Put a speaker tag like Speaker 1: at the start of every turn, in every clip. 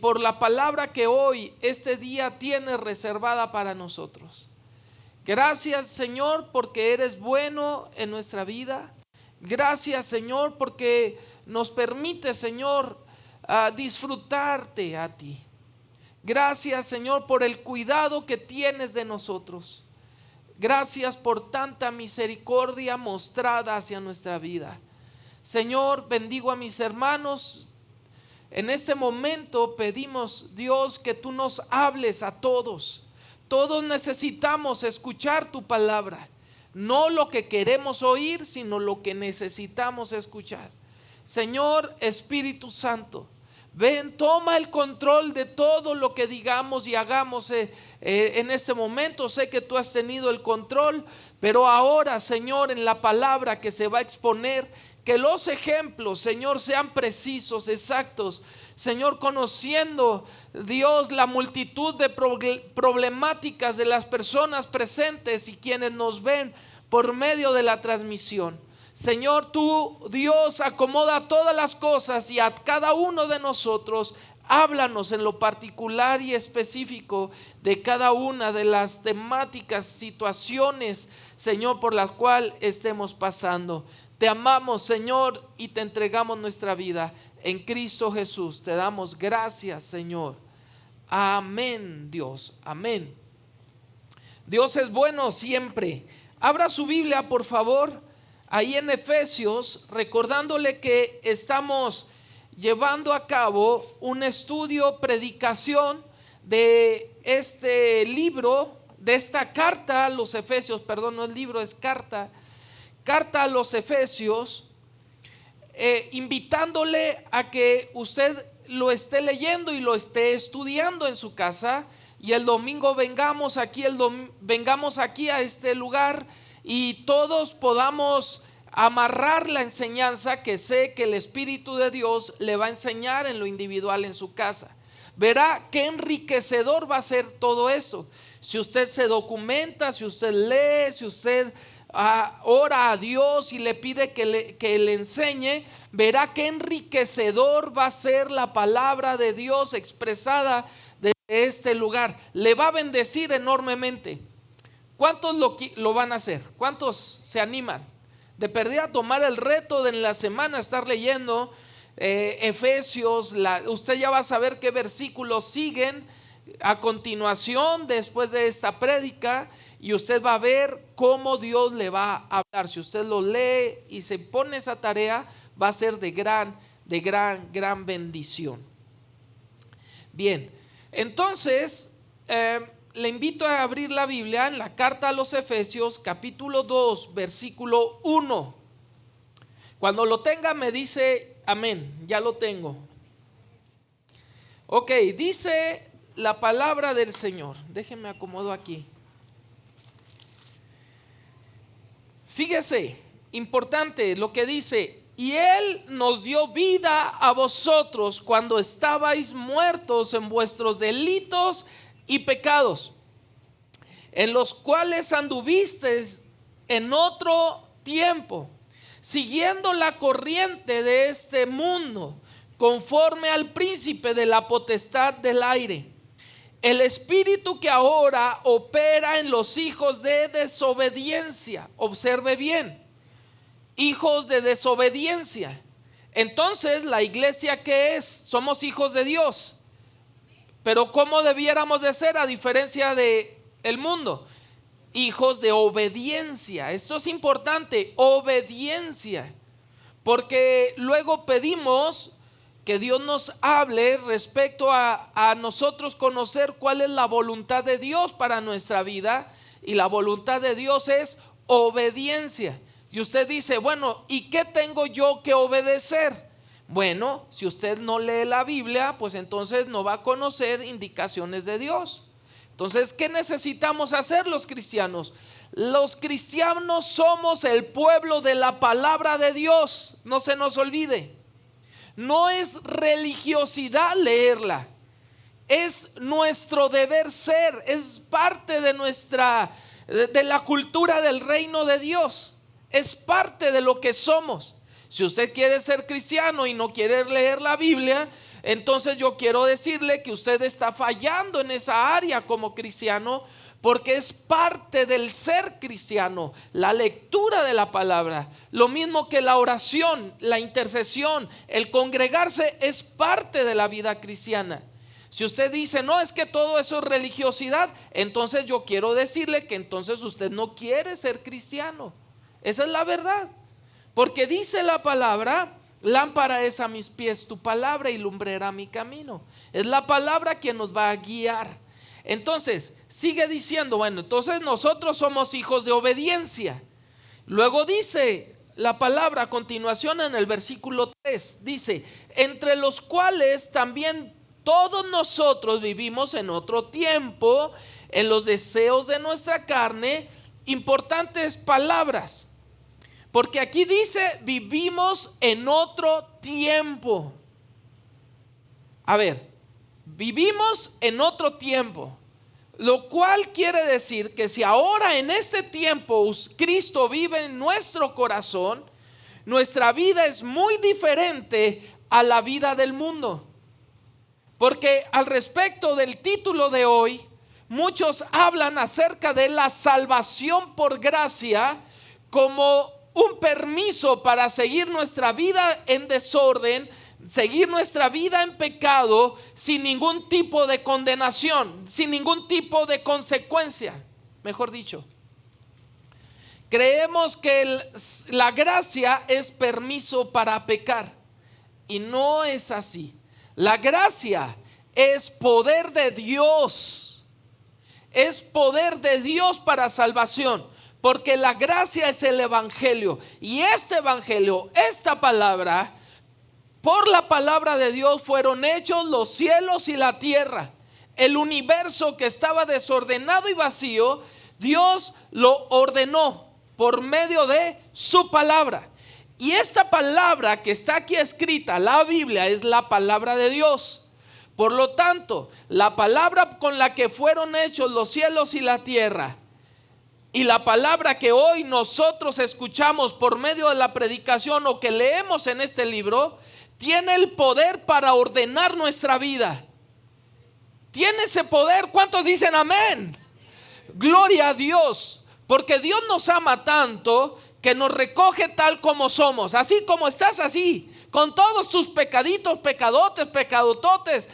Speaker 1: por la palabra que hoy, este día, tienes reservada para nosotros. Gracias, Señor, porque eres bueno en nuestra vida. Gracias, Señor, porque nos permite, Señor, disfrutarte a ti. Gracias, Señor, por el cuidado que tienes de nosotros. Gracias por tanta misericordia mostrada hacia nuestra vida. Señor, bendigo a mis hermanos. En este momento pedimos, Dios, que tú nos hables a todos. Todos necesitamos escuchar tu palabra. No lo que queremos oír, sino lo que necesitamos escuchar. Señor Espíritu Santo, ven, toma el control de todo lo que digamos y hagamos en este momento. Sé que tú has tenido el control, pero ahora, Señor, en la palabra que se va a exponer, que los ejemplos, Señor, sean precisos, exactos. Señor, conociendo, Dios, la multitud de problemáticas de las personas presentes y quienes nos ven por medio de la transmisión. Señor, tú, Dios, acomoda todas las cosas y a cada uno de nosotros háblanos en lo particular y específico de cada una de las temáticas, situaciones, Señor, por las cuales estemos pasando. Te amamos, Señor, y te entregamos nuestra vida en Cristo Jesús. Te damos gracias, Señor. Amén, Dios. Amén. Dios es bueno siempre. Abra su Biblia, por favor, ahí en Efesios, recordándole que estamos llevando a cabo un estudio, predicación de este libro, de esta carta a los Efesios, perdón, no es libro, es carta a los Efesios, invitándole a que usted lo esté leyendo y lo esté estudiando en su casa, y el domingo vengamos aquí a este lugar y todos podamos amarrar la enseñanza que sé que el Espíritu de Dios le va a enseñar en lo individual en su casa. Verá qué enriquecedor va a ser todo eso. Si usted se documenta, si usted lee, si usted ora a Dios y le pide que le enseñe, verá qué enriquecedor va a ser la palabra de Dios expresada desde este lugar. Le va a bendecir enormemente. ¿Cuántos lo van a hacer? ¿Cuántos se animan? De perdida a tomar el reto de en la semana estar leyendo Efesios. Usted ya va a saber qué versículos siguen a continuación después de esta prédica, y usted va a ver cómo Dios le va a hablar. Si usted lo lee y se pone esa tarea, va a ser de gran bendición. Bien, entonces le invito a abrir la Biblia en la carta a los Efesios, capítulo 2, versículo 1. Cuando lo tenga me dice amén. Ya lo tengo. Ok, dice la palabra del Señor. Déjenme acomodo aquí. Fíjese, importante lo que dice: y Él nos dio vida a vosotros cuando estabais muertos en vuestros delitos y pecados, en los cuales anduvisteis en otro tiempo, siguiendo la corriente de este mundo, conforme al príncipe de la potestad del aire, el espíritu que ahora opera en los hijos de desobediencia. Observe bien, hijos de desobediencia. Entonces, la iglesia, ¿qué es? Somos hijos de Dios. Pero ¿cómo debiéramos de ser a diferencia del mundo? Hijos de obediencia. Esto es importante, obediencia. Porque luego pedimos que Dios nos hable respecto a nosotros conocer cuál es la voluntad de Dios para nuestra vida. Y la voluntad de Dios es obediencia. Y usted dice, bueno, ¿y qué tengo yo que obedecer? Bueno, si usted no lee la Biblia, pues entonces no va a conocer indicaciones de Dios. Entonces, ¿qué necesitamos hacer los cristianos? Los cristianos somos el pueblo de la palabra de Dios. No se nos olvide. No es religiosidad leerla. Es nuestro deber ser. Es parte de la cultura del reino de Dios. Es parte de lo que somos. Si usted quiere ser cristiano y no quiere leer la Biblia, entonces yo quiero decirle que usted está fallando en esa área como cristiano, porque es parte del ser cristiano, la lectura de la palabra. Lo mismo que la oración, la intercesión, el congregarse es parte de la vida cristiana. Si usted dice, no, es que todo eso es religiosidad, entonces yo quiero decirle que entonces usted no quiere ser cristiano. Esa es la verdad. Porque dice la palabra, lámpara es a mis pies tu palabra y lumbrera mi camino. Es la palabra quien nos va a guiar. Entonces, sigue diciendo, bueno, entonces nosotros somos hijos de obediencia. Luego dice la palabra a continuación en el versículo 3, dice, entre los cuales también todos nosotros vivimos en otro tiempo, en los deseos de nuestra carne. Importantes palabras, porque aquí dice, vivimos en otro tiempo. A ver, vivimos en otro tiempo, lo cual quiere decir que si ahora en este tiempo Cristo vive en nuestro corazón, nuestra vida es muy diferente a la vida del mundo. Porque al respecto del título de hoy, muchos hablan acerca de la salvación por gracia como un permiso para seguir nuestra vida en desorden, seguir nuestra vida en pecado sin ningún tipo de condenación, sin ningún tipo de consecuencia, mejor dicho. Creemos que la gracia es permiso para pecar y no es así. La gracia es poder de Dios, es poder de Dios para salvación, porque la gracia es el evangelio, y este evangelio, esta palabra, por la palabra de Dios fueron hechos los cielos y la tierra. El universo que estaba desordenado y vacío, Dios lo ordenó por medio de su palabra. Y esta palabra que está aquí escrita, la Biblia, es la palabra de Dios. Por lo tanto, la palabra con la que fueron hechos los cielos y la tierra, y la palabra que hoy nosotros escuchamos por medio de la predicación o que leemos en este libro, tiene el poder para ordenar nuestra vida. Tiene ese poder. ¿Cuántos dicen amén? Gloria a Dios, porque Dios nos ama tanto que nos recoge tal como somos, así como estás, así, con todos tus pecaditos, pecadotes, pecadototes,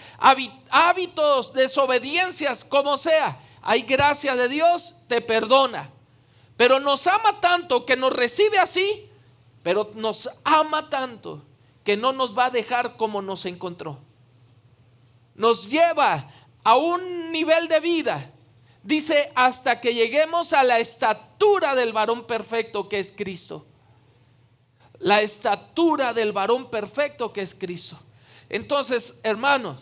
Speaker 1: hábitos, desobediencias, como sea. Hay gracia de Dios, te perdona. Pero nos ama tanto que nos recibe así, pero nos ama tanto que no nos va a dejar como nos encontró. Nos lleva a un nivel de vida, dice, hasta que lleguemos a la estatura del varón perfecto que es Cristo. La estatura del varón perfecto que es Cristo. Entonces, hermanos,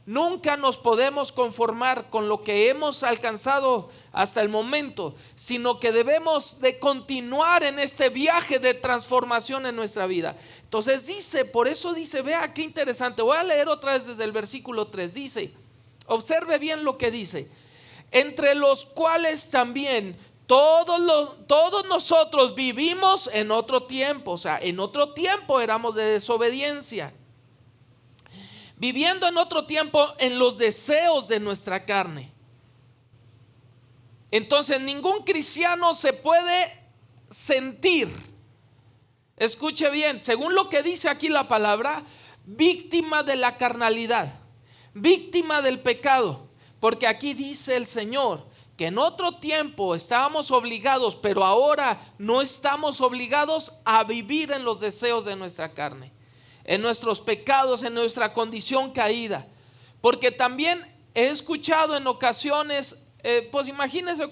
Speaker 1: nunca nos podemos conformar con lo que hemos alcanzado hasta el momento, sino que debemos de continuar en este viaje de transformación en nuestra vida. Entonces dice, por eso dice, vea qué interesante, voy a leer otra vez desde el versículo 3, dice, observe bien lo que dice, entre los cuales también todos nosotros vivimos en otro tiempo, o sea, en otro tiempo éramos de desobediencia, viviendo en otro tiempo en los deseos de nuestra carne. Entonces ningún cristiano se puede sentir, escuche bien, según lo que dice aquí la palabra, víctima de la carnalidad, víctima del pecado, porque aquí dice el Señor que en otro tiempo estábamos obligados, pero ahora no estamos obligados a vivir en los deseos de nuestra carne, en nuestros pecados, en nuestra condición caída. Porque también he escuchado en ocasiones, pues imagínense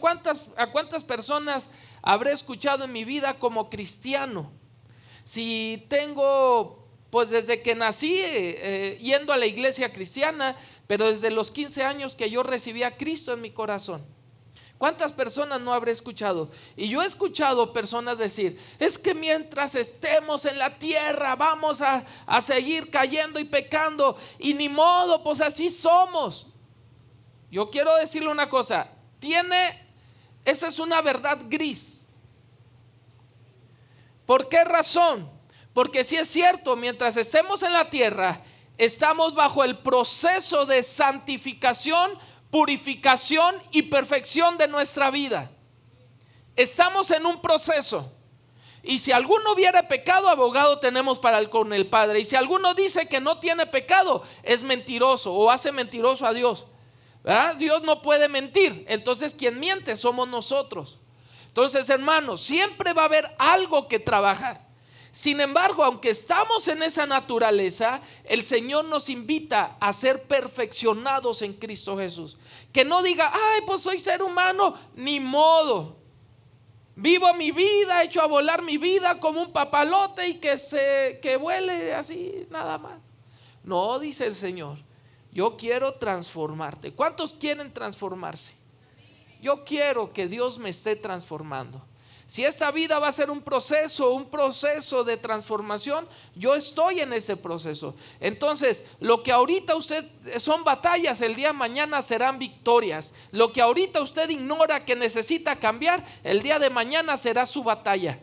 Speaker 1: a cuántas personas habré escuchado en mi vida como cristiano. Si tengo, pues desde que nací yendo a la iglesia cristiana, pero desde los 15 años que yo recibí a Cristo en mi corazón. ¿Cuántas personas no habré escuchado? Y yo he escuchado personas decir, es que mientras estemos en la tierra vamos a seguir cayendo y pecando, y ni modo, pues así somos. Yo quiero decirle una cosa, esa es una verdad gris. ¿Por qué razón? Porque si es cierto, mientras estemos en la tierra, estamos bajo el proceso de santificación, purificación y perfección de nuestra vida. Estamos en un proceso. Y si alguno hubiera pecado, abogado tenemos con el Padre. Y si alguno dice que no tiene pecado, es mentiroso o hace mentiroso a Dios, ¿verdad? Dios no puede mentir. Entonces quien miente somos nosotros. Entonces, hermanos, siempre va a haber algo que trabajar. Sin embargo, aunque estamos en esa naturaleza, el Señor nos invita a ser perfeccionados en Cristo Jesús. Que no diga, ay, pues soy ser humano, ni modo. Vivo mi vida, echo a volar mi vida como un papalote y que vuele así nada más. No, dice el Señor, yo quiero transformarte. ¿Cuántos quieren transformarse? Yo quiero que Dios me esté transformando. Si esta vida va a ser un proceso de transformación, yo estoy en ese proceso. Entonces, lo que ahorita usted son batallas, el día de mañana serán victorias. Lo que ahorita usted ignora que necesita cambiar, el día de mañana será su batalla.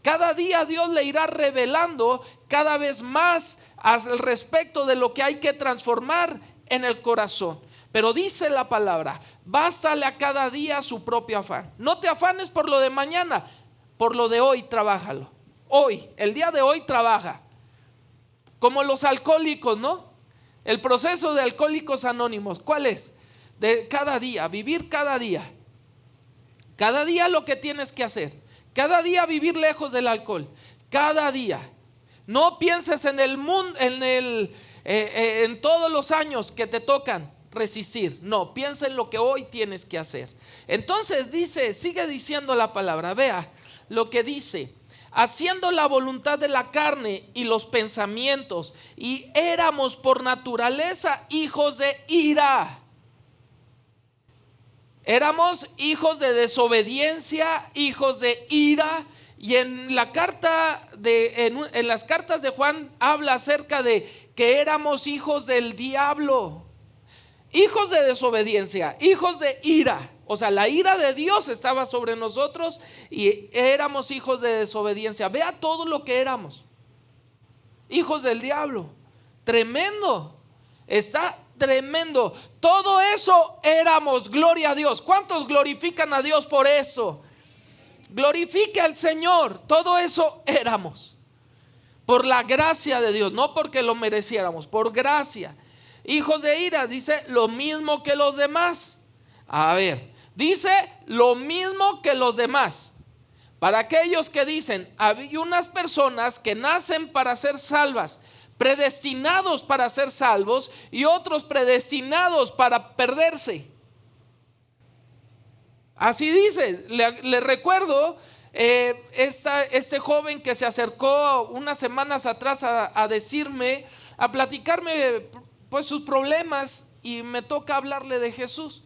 Speaker 1: Cada día Dios le irá revelando cada vez más al respecto de lo que hay que transformar en el corazón. Pero dice la palabra, bástale a cada día su propio afán. No te afanes por lo de mañana, por lo de hoy trabájalo. Hoy, el día de hoy trabaja. Como los alcohólicos, ¿no? El proceso de Alcohólicos Anónimos, ¿cuál es? De cada día, vivir cada día. Cada día lo que tienes que hacer. Cada día vivir lejos del alcohol. Cada día. No pienses en el mundo, en todos los años que te tocan resistir. No, piensa en lo que hoy tienes que hacer. Entonces sigue diciendo la palabra. Vea lo que dice: haciendo la voluntad de la carne y los pensamientos, y éramos por naturaleza hijos de ira. Éramos hijos de desobediencia, hijos de ira. Y en las cartas de Juan habla acerca de que éramos hijos del diablo. Hijos de desobediencia, hijos de ira. O sea, la ira de Dios estaba sobre nosotros y éramos hijos de desobediencia. Vea todo lo que éramos. Hijos del diablo. Tremendo. Está tremendo. Todo eso éramos. Gloria a Dios. ¿Cuántos glorifican a Dios por eso? Glorifique al Señor. Todo eso éramos. Por la gracia de Dios. No porque lo mereciéramos. Por gracia. Hijos de ira, dice lo mismo que los demás. A ver, dice lo mismo que los demás. Para aquellos que dicen, hay unas personas que nacen para ser salvas, predestinados para ser salvos, y otros predestinados para perderse. Así dice. Le recuerdo este joven que se acercó unas semanas atrás a decirme, a platicarme pues sus problemas, y me toca hablarle de Jesús.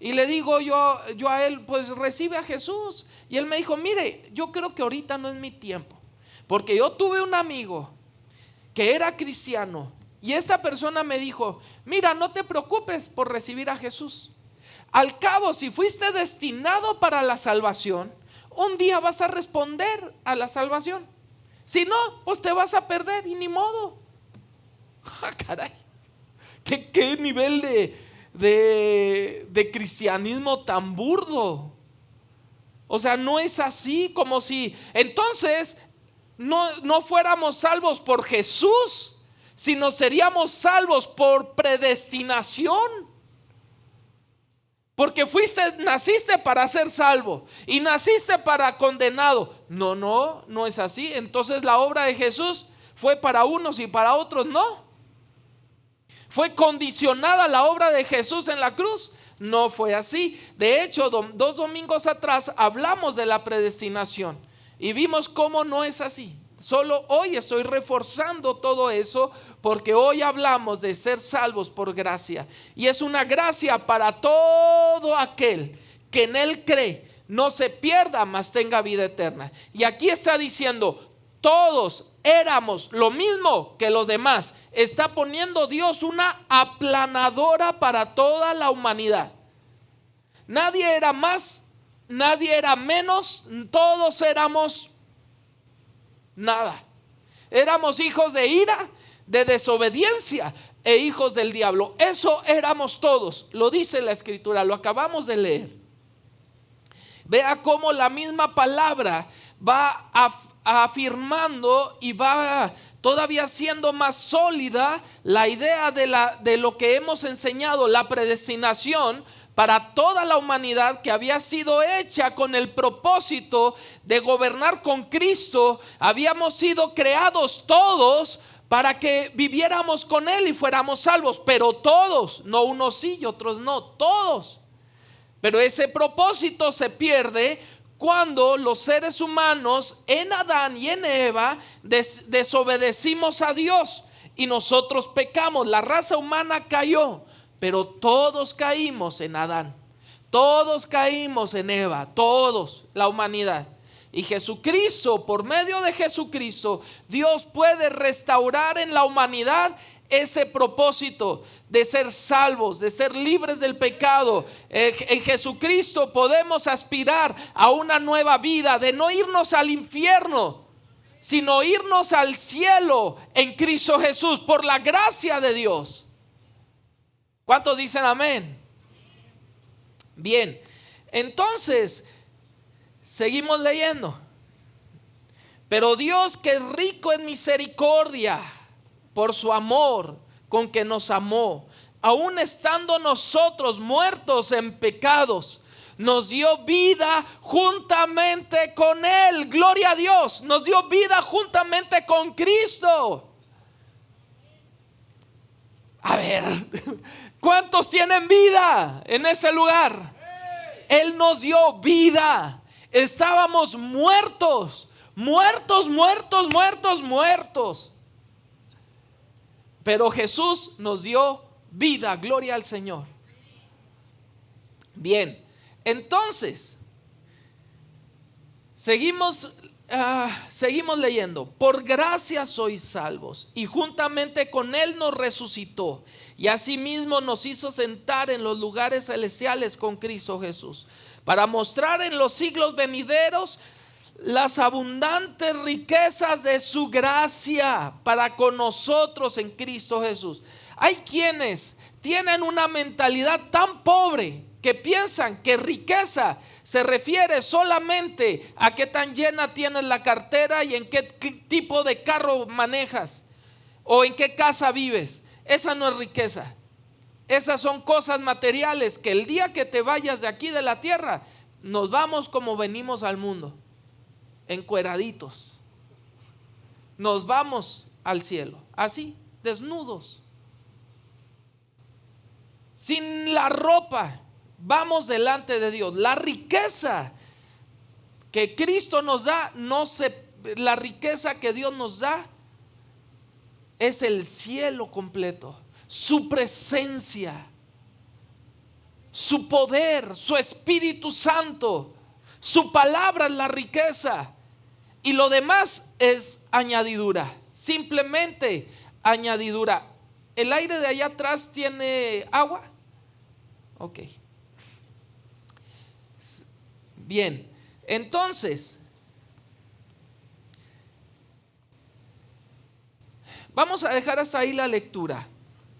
Speaker 1: Y le digo yo a él, pues recibe a Jesús. Y él me dijo, mire, yo creo que ahorita no es mi tiempo, porque yo tuve un amigo que era cristiano, y esta persona me dijo, mira, no te preocupes por recibir a Jesús. Al cabo, si fuiste destinado para la salvación, un día vas a responder a la salvación. Si no, pues te vas a perder y ni modo. Caray. ¿Qué nivel de cristianismo tan burdo? O sea, no es así, como si entonces no fuéramos salvos por Jesús, sino seríamos salvos por predestinación. Porque naciste para ser salvo y naciste para condenado. No es así. Entonces la obra de Jesús fue para unos y para otros no. ¿Fue condicionada la obra de Jesús en la cruz? No fue así. De hecho, 2 domingos atrás hablamos de la predestinación y vimos cómo no es así. Solo hoy estoy reforzando todo eso, porque hoy hablamos de ser salvos por gracia. Y es una gracia para todo aquel que en Él cree, no se pierda, mas tenga vida eterna. Y aquí está diciendo, todos éramos lo mismo que los demás. Está poniendo Dios una aplanadora para toda la humanidad. Nadie era más, nadie era menos, todos éramos nada. Éramos hijos de ira, de desobediencia e hijos del diablo. Eso éramos todos, lo dice la Escritura, lo acabamos de leer. Vea cómo la misma palabra va afirmando y va todavía siendo más sólida la idea de lo que hemos enseñado, la predestinación para toda la humanidad que había sido hecha con el propósito de gobernar con Cristo. Habíamos sido creados todos para que viviéramos con Él y fuéramos salvos, pero todos, no unos sí y otros no, todos. Pero ese propósito se pierde cuando los seres humanos en Adán y en Eva desobedecimos a Dios y nosotros pecamos. La raza humana cayó, pero todos caímos en Adán, todos caímos en Eva, todos, la humanidad. Y Jesucristo, por medio de Jesucristo, Dios puede restaurar en la humanidad ese propósito de ser salvos, de ser libres del pecado. En Jesucristo podemos aspirar a una nueva vida, de no irnos al infierno, sino irnos al cielo en Cristo Jesús, por la gracia de Dios. ¿Cuántos dicen amén? Bien, entonces seguimos leyendo. Pero Dios, que es rico en misericordia, por su amor con que nos amó, aun estando nosotros muertos en pecados, nos dio vida juntamente con Él. Gloria a Dios, nos dio vida juntamente con Cristo. A ver, ¿cuántos tienen vida en ese lugar? Él nos dio vida. Estábamos muertos. Pero Jesús nos dio vida, gloria al Señor. Bien, entonces, seguimos leyendo. Por gracia sois salvos, y juntamente con Él nos resucitó, y asimismo nos hizo sentar en los lugares celestiales con Cristo Jesús, para mostrar en los siglos venideros las abundantes riquezas de su gracia para con nosotros en Cristo Jesús. Hay quienes tienen una mentalidad tan pobre que piensan que riqueza se refiere solamente a qué tan llena tienes la cartera y en qué tipo de carro manejas o en qué casa vives. Esa no es riqueza. Esas son cosas materiales que el día que te vayas de aquí de la tierra, nos vamos como venimos al mundo, encueraditos. Nos vamos al cielo, así, desnudos, sin la ropa, vamos delante de Dios. La riqueza que Cristo nos da, la riqueza que Dios nos da es el cielo completo, su presencia, su poder, su Espíritu Santo, su palabra es la riqueza. Y lo demás es añadidura, simplemente añadidura. ¿El aire de allá atrás tiene agua? Ok. Bien, entonces, vamos a dejar hasta ahí la lectura.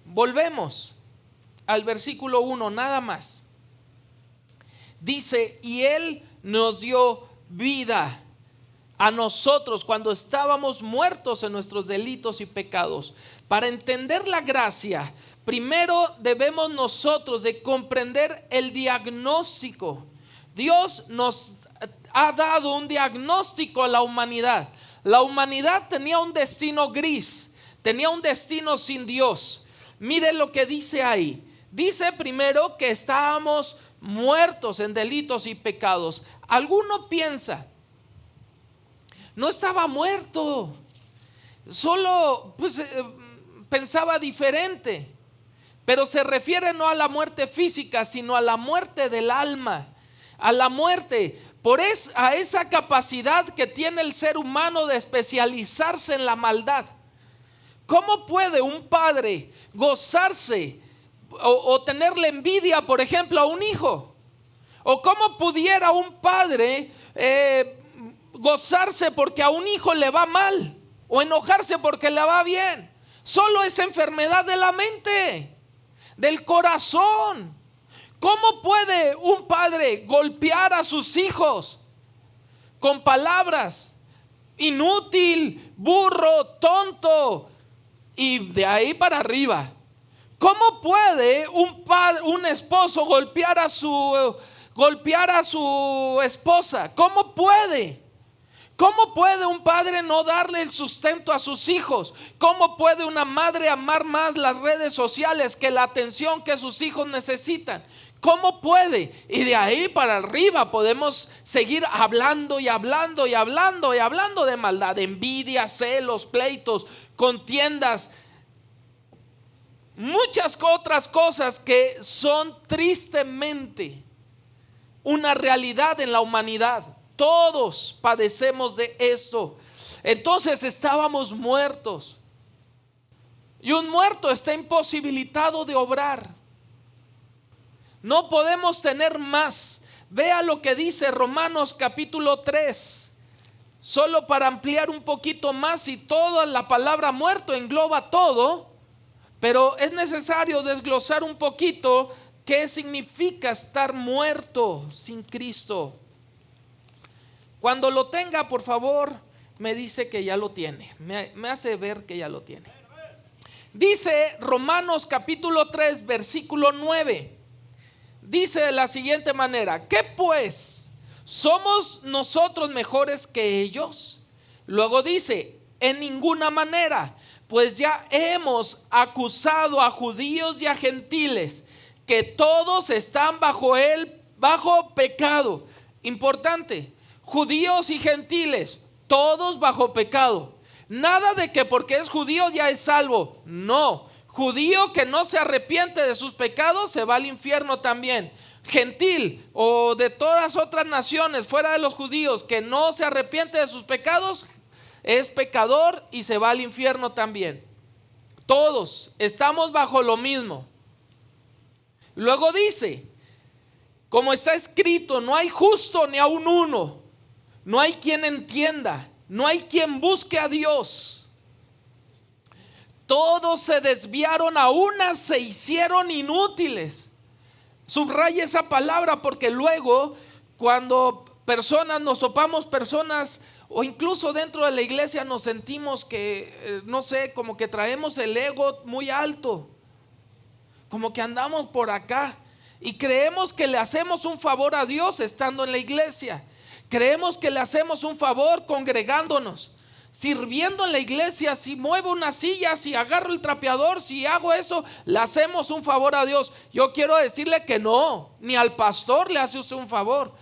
Speaker 1: Volvemos al versículo 1, nada más. Dice, y Él nos dio vida a nosotros cuando estábamos muertos en nuestros delitos y pecados. Para entender la gracia, primero debemos nosotros de comprender el diagnóstico. Dios nos ha dado un diagnóstico a la humanidad. La humanidad tenía un destino gris, tenía un destino sin Dios. Mire lo que dice ahí. Dice primero que estábamos muertos en delitos y pecados. Alguno piensa, no estaba muerto, solo pensaba diferente. Pero se refiere no a la muerte física, sino a la muerte del alma, a la muerte, a esa capacidad que tiene el ser humano de especializarse en la maldad. ¿Cómo puede un padre gozarse o tenerle envidia, por ejemplo, a un hijo? ¿O cómo pudiera un padre gozarse porque a un hijo le va mal o enojarse porque le va bien? Solo es enfermedad de la mente, del corazón. ¿Cómo puede un padre golpear a sus hijos con palabras? Inútil, burro, tonto, y de ahí para arriba. ¿Cómo puede un esposo golpear a su esposa? ¿Cómo puede? ¿Cómo puede un padre no darle el sustento a sus hijos? ¿Cómo puede una madre amar más las redes sociales que la atención que sus hijos necesitan? ¿Cómo puede? Y de ahí para arriba podemos seguir hablando y hablando y hablando y hablando de maldad, envidia, celos, pleitos, contiendas, muchas otras cosas que son tristemente una realidad en la humanidad. Todos padecemos de eso. Entonces estábamos muertos, y un muerto está imposibilitado de obrar. No podemos tener más. Vea lo que dice Romanos capítulo 3. Solo para ampliar un poquito más, y toda la palabra muerto engloba todo, pero es necesario desglosar un poquito qué significa estar muerto sin Cristo. Cuando lo tenga, por favor, me dice que ya lo tiene. Me hace ver que ya lo tiene. Dice Romanos capítulo 3, versículo 9. Dice de la siguiente manera: ¿qué pues? ¿Somos nosotros mejores que ellos? Luego dice: en ninguna manera, pues ya hemos acusado a judíos y a gentiles, que todos están bajo pecado. Importante, judíos y gentiles, todos bajo pecado. Nada de que porque es judío ya es salvo. No. Judío que no se arrepiente de sus pecados se va al infierno también. Gentil o de todas otras naciones fuera de los judíos que no se arrepiente de sus pecados es pecador y se va al infierno también. Todos estamos bajo lo mismo. Luego dice: como está escrito, no hay justo ni aun uno, no hay quien entienda, no hay quien busque a Dios. Todos se desviaron, a unas se hicieron inútiles. Subraya esa palabra, porque luego cuando nos topamos personas, o incluso dentro de la iglesia, nos sentimos que, no sé, como que traemos el ego muy alto, como que andamos por acá y creemos que le hacemos un favor a Dios estando en la iglesia. Creemos que le hacemos un favor congregándonos, sirviendo en la iglesia. Si muevo una silla, si agarro el trapeador, si hago eso, le hacemos un favor a Dios. Yo quiero decirle que no, ni al pastor le hace usted un favor.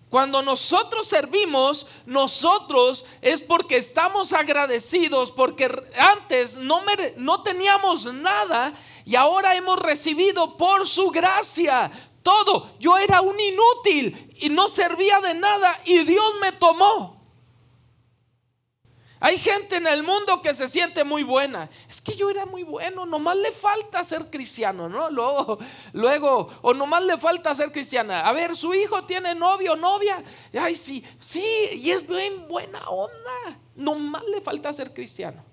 Speaker 1: Cuando nosotros servimos, nosotros es porque estamos agradecidos, porque antes no teníamos nada y ahora hemos recibido por su gracia todo. Yo era un inútil y no servía de nada, y Dios me tomó. Hay gente en el mundo que se siente muy buena. Es que yo era muy bueno, nomás le falta ser cristiano, ¿no? Luego, o nomás le falta ser cristiana. A ver, su hijo tiene novio o novia. Ay, sí, y es bien buena onda. Nomás le falta ser cristiano.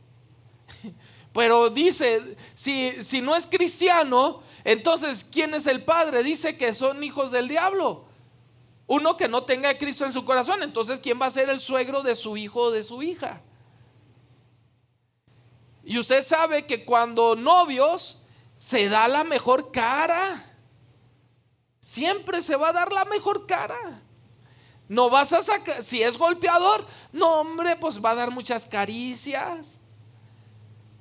Speaker 1: Pero dice, si no es cristiano, entonces ¿quién es el padre? Dice que son hijos del diablo. Uno que no tenga a Cristo en su corazón. Entonces, ¿quién va a ser el suegro de su hijo o de su hija? Y usted sabe que cuando novios se da la mejor cara. Siempre se va a dar la mejor cara. No vas a sacar, si es golpeador, no hombre, pues va a dar muchas caricias.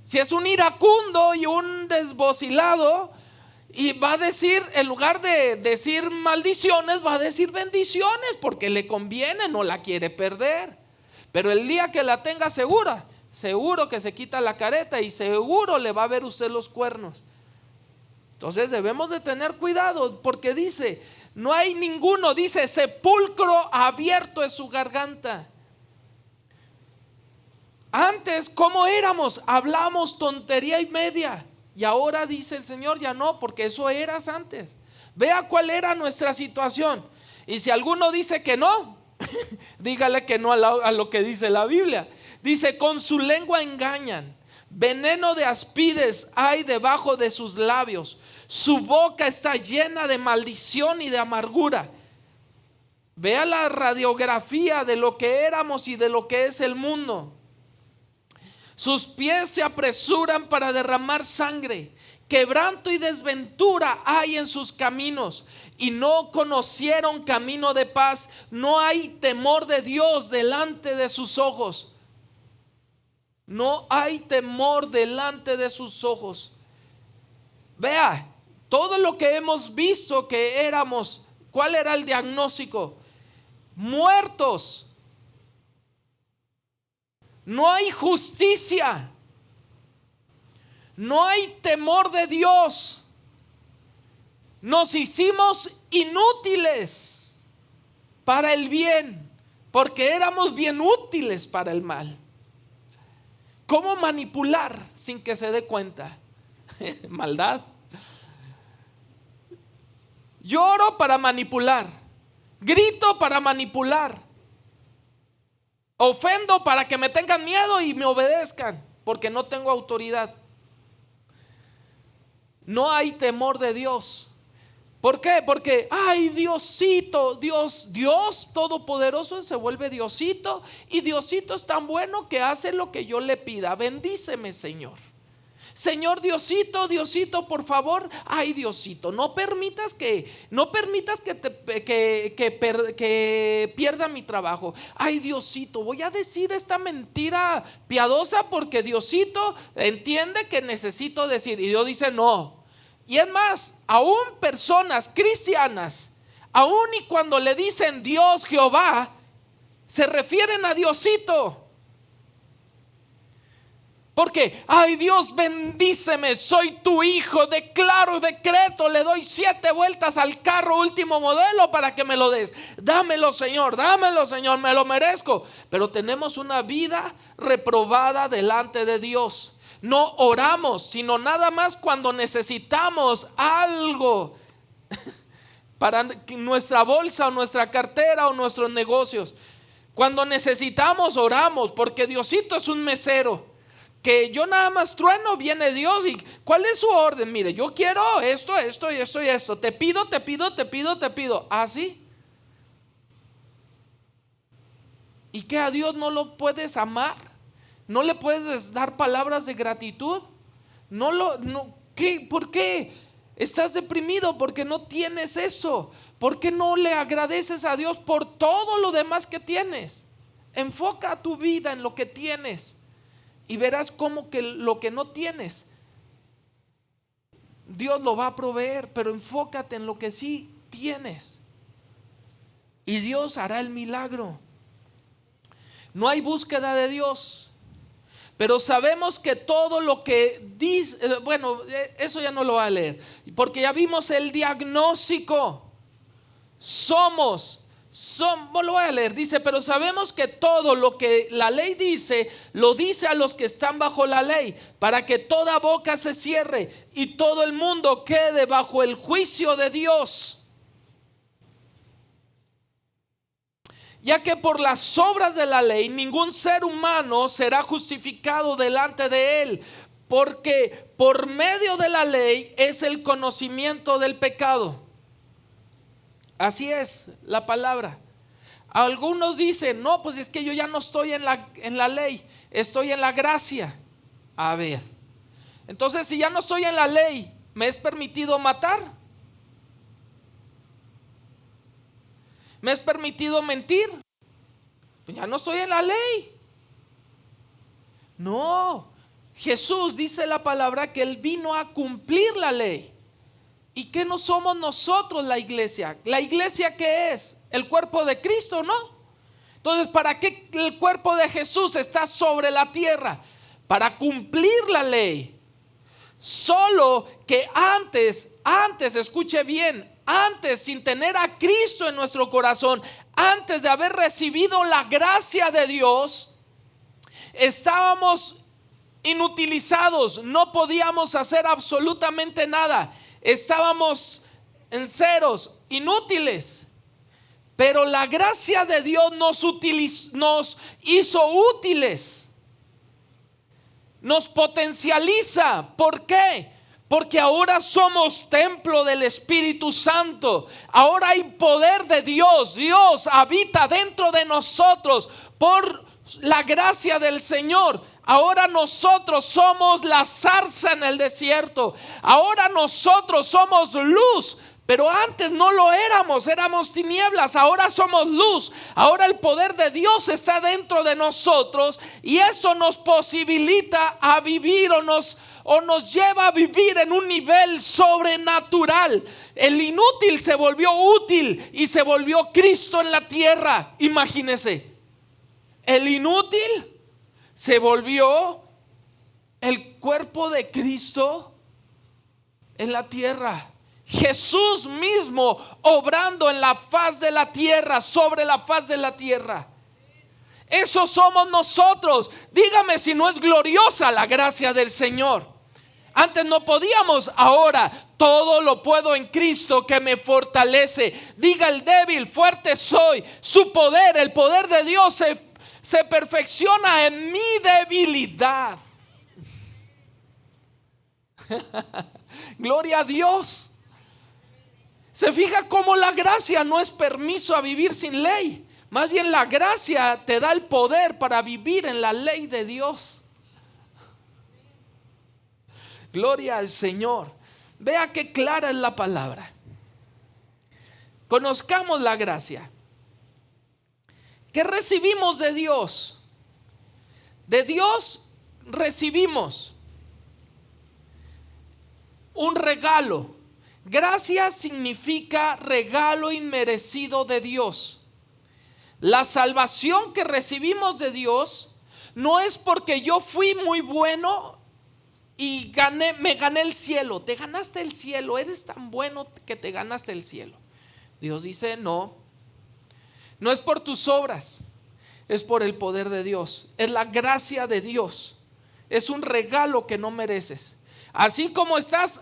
Speaker 1: Si es un iracundo y un desbocilado, y va a decir, en lugar de decir maldiciones, va a decir bendiciones, porque le conviene, no la quiere perder. Pero el día que la tenga segura, seguro que se quita la careta y seguro le va a ver usted los cuernos. Entonces debemos de tener cuidado, porque dice, no hay ninguno, dice, sepulcro abierto es su garganta. Antes, ¿cómo éramos? Hablamos tontería y media, y ahora dice el Señor, ya no, porque eso eras antes. Vea cuál era nuestra situación. Y si alguno dice que no, dígale que no a lo que dice la Biblia. Dice, con su lengua engañan, veneno de áspides hay debajo de sus labios. Su boca está llena de maldición y de amargura. Vea la radiografía de lo que éramos y de lo que es el mundo. Sus pies se apresuran para derramar sangre. Quebranto y desventura hay en sus caminos, y no conocieron camino de paz. No hay temor de Dios delante de sus ojos. No hay temor delante de sus ojos. Vea, todo lo que hemos visto que éramos, ¿cuál era el diagnóstico? Muertos. No hay justicia. No hay temor de Dios. Nos hicimos inútiles para el bien, porque éramos bien útiles para el mal. ¿Cómo manipular sin que se dé cuenta? Maldad. Lloro para manipular. Grito para manipular. Ofendo para que me tengan miedo y me obedezcan, porque no tengo autoridad. No hay temor de Dios. ¿Por qué? Porque, ay, Diosito, Dios todopoderoso se vuelve Diosito, y Diosito es tan bueno que hace lo que yo le pida. Bendíceme, Señor. Señor Diosito, por favor, ay, Diosito, no permitas que pierda mi trabajo. Ay, Diosito, voy a decir esta mentira piadosa porque Diosito entiende que necesito decir. Y Dios dice no. Y es más, aún personas cristianas, aún y cuando le dicen Dios, Jehová, se refieren a Diosito. Porque, ay, Dios, bendíceme, soy tu hijo, declaro, decreto, le doy 7 vueltas al carro último modelo para que me lo des. Dámelo, Señor, me lo merezco. Pero tenemos una vida reprobada delante de Dios. No oramos, sino nada más cuando necesitamos algo para nuestra bolsa o nuestra cartera o nuestros negocios. Cuando necesitamos, oramos, porque Diosito es un mesero. Que yo nada más trueno, viene Dios y ¿cuál es su orden? Mire, yo quiero esto y esto. Te pido. ¿Así? ¿Y que a Dios no lo puedes amar? ¿No le puedes dar palabras de gratitud? ¿Qué? ¿Por qué? ¿Estás deprimido porque no tienes eso? ¿Por qué no le agradeces a Dios por todo lo demás que tienes? Enfoca tu vida en lo que tienes y verás cómo que lo que no tienes Dios lo va a proveer, pero enfócate en lo que sí tienes y Dios hará el milagro. No hay búsqueda de Dios. Pero sabemos que todo lo que dice, bueno, eso ya no lo voy a leer, porque ya vimos el diagnóstico. Lo voy a leer, dice, pero sabemos que todo lo que la ley dice, lo dice a los que están bajo la ley, para que toda boca se cierre y todo el mundo quede bajo el juicio de Dios. Ya que por las obras de la ley ningún ser humano será justificado delante de él, porque por medio de la ley es el conocimiento del pecado. Así es la palabra. Algunos dicen, no, pues es que yo ya no estoy en la ley, estoy en la gracia. A ver, entonces si ya no estoy en la ley, ¿me es permitido matar? ¿Me es permitido mentir? Pues ya no estoy en la ley. No, Jesús dice la palabra que Él vino a cumplir la ley. ¿Y qué no somos nosotros la iglesia? ¿La iglesia qué es? El cuerpo de Cristo, ¿no? Entonces, ¿para qué el cuerpo de Jesús está sobre la tierra? Para cumplir la ley. Solo que antes, escuche bien, antes, sin tener a Cristo en nuestro corazón, antes de haber recibido la gracia de Dios, estábamos inutilizados, no podíamos hacer absolutamente nada, estábamos en ceros, inútiles. Pero la gracia de Dios nos hizo útiles. nos potencializa. ¿Por qué? Porque ahora somos templo del Espíritu Santo. Ahora hay poder de Dios. Dios habita dentro de nosotros por la gracia del Señor. Ahora nosotros somos la zarza en el desierto. Ahora nosotros somos luz. Pero antes no lo éramos, éramos tinieblas, ahora somos luz. Ahora el poder de Dios está dentro de nosotros y eso nos posibilita a vivir o nos lleva a vivir en un nivel sobrenatural. El inútil se volvió útil y se volvió Cristo en la tierra. Imagínense, el inútil se volvió el cuerpo de Cristo en la tierra. Jesús mismo obrando en la faz de la tierra, sobre la faz de la tierra. Eso somos nosotros. Dígame si no es gloriosa la gracia del Señor. Antes no podíamos, ahora todo lo puedo en Cristo que me fortalece. Diga el débil, fuerte soy. Su poder, el poder de Dios se perfecciona en mi debilidad. Gloria a Dios. Se fija cómo la gracia no es permiso a vivir sin ley. Más bien la gracia te da el poder para vivir en la ley de Dios. Gloria al Señor. Vea qué clara es la palabra. Conozcamos la gracia. ¿Qué recibimos de Dios? De Dios recibimos un regalo. Gracia significa regalo inmerecido de Dios. La salvación que recibimos de Dios no es porque yo fui muy bueno y me gané el cielo. Te ganaste el cielo, eres tan bueno que te ganaste el cielo. Dios dice no es por tus obras, es por el poder de Dios. Es la gracia de Dios. Es un regalo que no mereces. Así como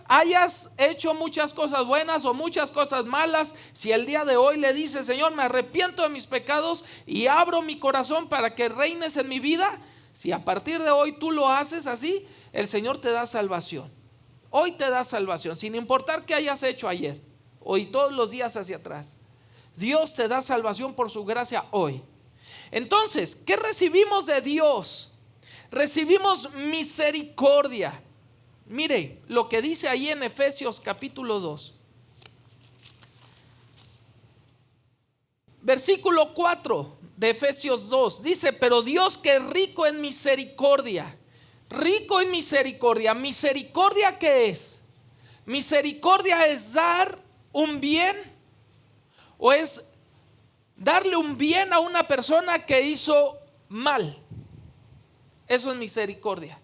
Speaker 1: hayas hecho muchas cosas buenas o muchas cosas malas, si el día de hoy le dices, Señor, me arrepiento de mis pecados y abro mi corazón para que reines en mi vida, si a partir de hoy tú lo haces así, el Señor te da salvación. Hoy te da salvación, sin importar qué hayas hecho ayer, hoy todos los días hacia atrás. Dios te da salvación por su gracia hoy. Entonces, ¿qué recibimos de Dios? Recibimos misericordia. Mire lo que dice ahí en Efesios capítulo 2. Versículo 4 de Efesios 2. Dice, pero Dios que es rico en misericordia. Rico en misericordia. ¿Misericordia qué es? Misericordia es dar un bien o es darle un bien a una persona que hizo mal. Eso es misericordia.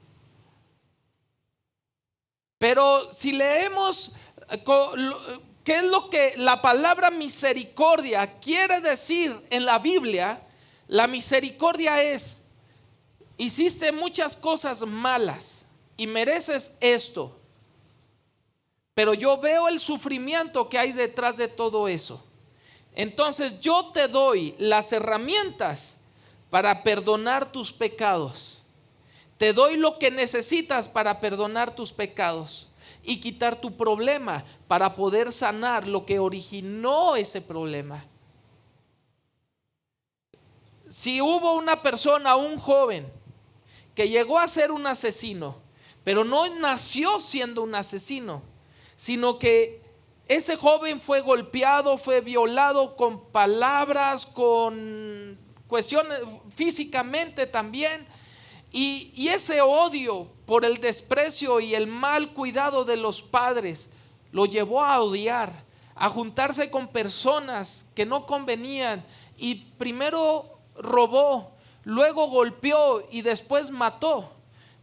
Speaker 1: Pero si leemos qué es lo que la palabra misericordia quiere decir en la Biblia, la misericordia es: hiciste muchas cosas malas y mereces esto, pero yo veo el sufrimiento que hay detrás de todo eso. Entonces yo te doy las herramientas para perdonar tus pecados. Te doy lo que necesitas para perdonar tus pecados y quitar tu problema para poder sanar lo que originó ese problema. Si hubo una persona, un joven, que llegó a ser un asesino, pero no nació siendo un asesino, sino que ese joven fue golpeado, fue violado con palabras, con cuestiones físicamente también. Y ese odio por el desprecio y el mal cuidado de los padres lo llevó a odiar, a juntarse con personas que no convenían, y primero robó, luego golpeó y después mató.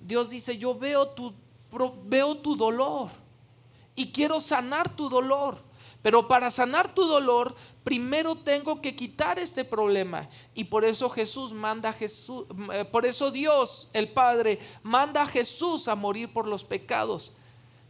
Speaker 1: Dios dice, yo veo tu dolor y quiero sanar tu dolor. Pero para sanar tu dolor, primero tengo que quitar este problema. Y por eso por eso Dios, el Padre, manda a Jesús a morir por los pecados,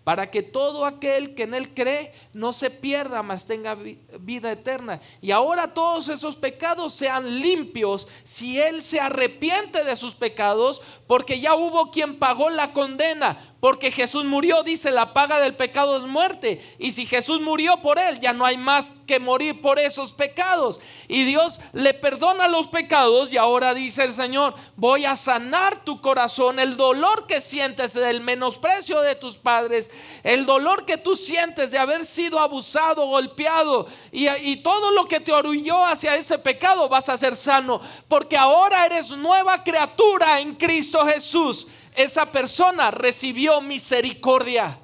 Speaker 1: para que todo aquel que en él cree no se pierda, mas tenga vida eterna. Y ahora todos esos pecados sean limpios si él se arrepiente de sus pecados, porque ya hubo quien pagó la condena. Porque Jesús murió, dice, la paga del pecado es muerte. Y si Jesús murió por él, ya no hay más que morir por esos pecados. Y Dios le perdona los pecados. Y ahora dice el Señor: voy a sanar tu corazón. El dolor que sientes del menosprecio de tus padres, el dolor que tú sientes de haber sido abusado, golpeado, y todo lo que te orilló hacia ese pecado, vas a ser sano. Porque ahora eres nueva criatura en Cristo Jesús. Esa persona recibió misericordia.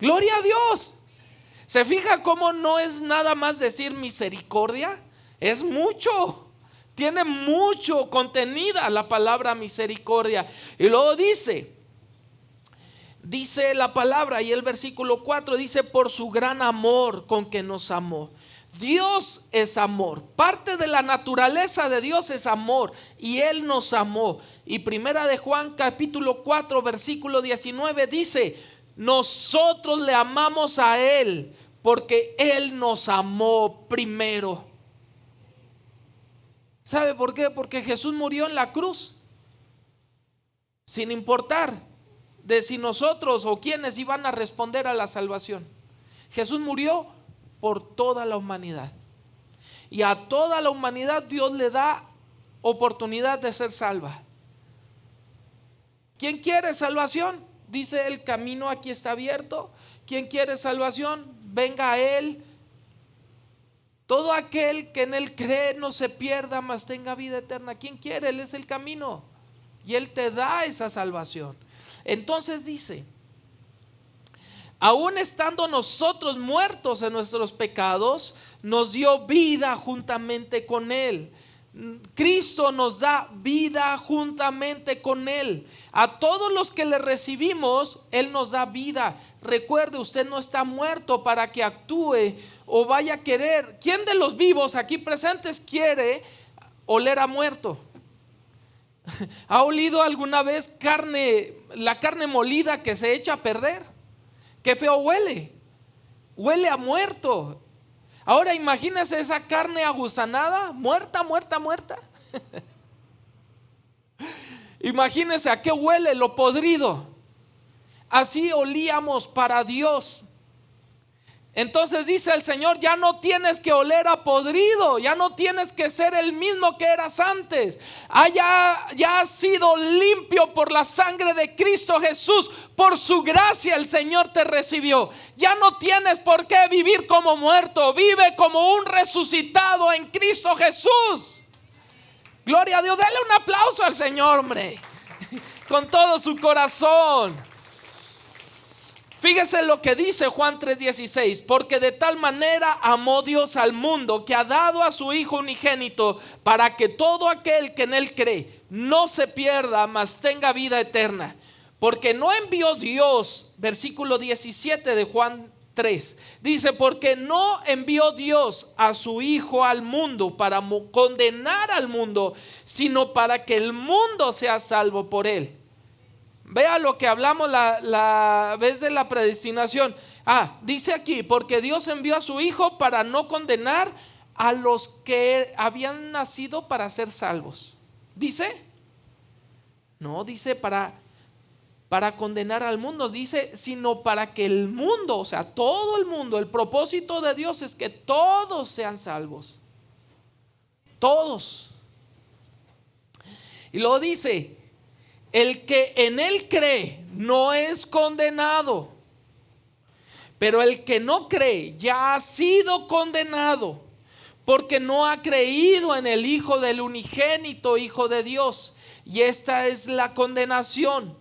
Speaker 1: Gloria a Dios. ¿Se fija cómo no es nada más decir misericordia? Es mucho. Tiene mucho contenida la palabra misericordia. Y luego dice la palabra, y el versículo 4 dice: por su gran amor con que nos amó. Dios es amor. Parte de la naturaleza de Dios es amor, y Él nos amó. Y primera de Juan capítulo 4 versículo 19 dice: nosotros le amamos a Él porque Él nos amó primero. ¿Sabe por qué? Porque Jesús murió en la cruz, sin importar de si nosotros o quienes iban a responder a la salvación. Jesús murió por toda la humanidad, y a toda la humanidad Dios le da oportunidad de ser salva. ¿Quién quiere salvación? Dice: el camino aquí está abierto. ¿Quién quiere salvación? Venga a Él. Todo aquel que en Él cree no se pierda, mas tenga vida eterna. ¿Quién quiere? Él es el camino, y Él te da esa salvación. Entonces dice: aún estando nosotros muertos en nuestros pecados, nos dio vida juntamente con Él. Cristo nos da vida juntamente con Él. A todos los que le recibimos, Él nos da vida. Recuerde, usted no está muerto para que actúe o vaya a querer. ¿Quién de los vivos aquí presentes quiere oler a muerto? ¿Ha olido alguna vez la carne molida que se echa a perder? Qué feo huele. Huele a muerto. Ahora imagínese esa carne agusanada, muerta. Imagínese a qué huele lo podrido. Así olíamos para Dios. Entonces dice el Señor: ya no tienes que oler a podrido, ya no tienes que ser el mismo que eras antes. Ya has sido limpio por la sangre de Cristo Jesús. Por su gracia el Señor te recibió. Ya no tienes por qué vivir como muerto. Vive como un resucitado en Cristo Jesús. Gloria a Dios. Dale un aplauso al Señor, hombre, con todo su corazón. Fíjese lo que dice Juan 3:16: porque de tal manera amó Dios al mundo, que ha dado a su Hijo unigénito, para que todo aquel que en Él cree no se pierda, mas tenga vida eterna. Porque no envió Dios, versículo 17 de Juan 3, dice: porque no envió Dios a su Hijo al mundo para condenar al mundo, sino para que el mundo sea salvo por Él. Vea lo que hablamos la vez de la predestinación. Dice aquí: porque Dios envió a su Hijo para no condenar a los que habían nacido para ser salvos. ¿Dice? No, dice para condenar al mundo. Dice, sino para que el mundo, o sea, todo el mundo. El propósito de Dios es que todos sean salvos. Todos. Y luego dice: el que en Él cree no es condenado, pero el que no cree ya ha sido condenado, porque no ha creído en el Hijo del unigénito Hijo de Dios. Y esta es la condenación: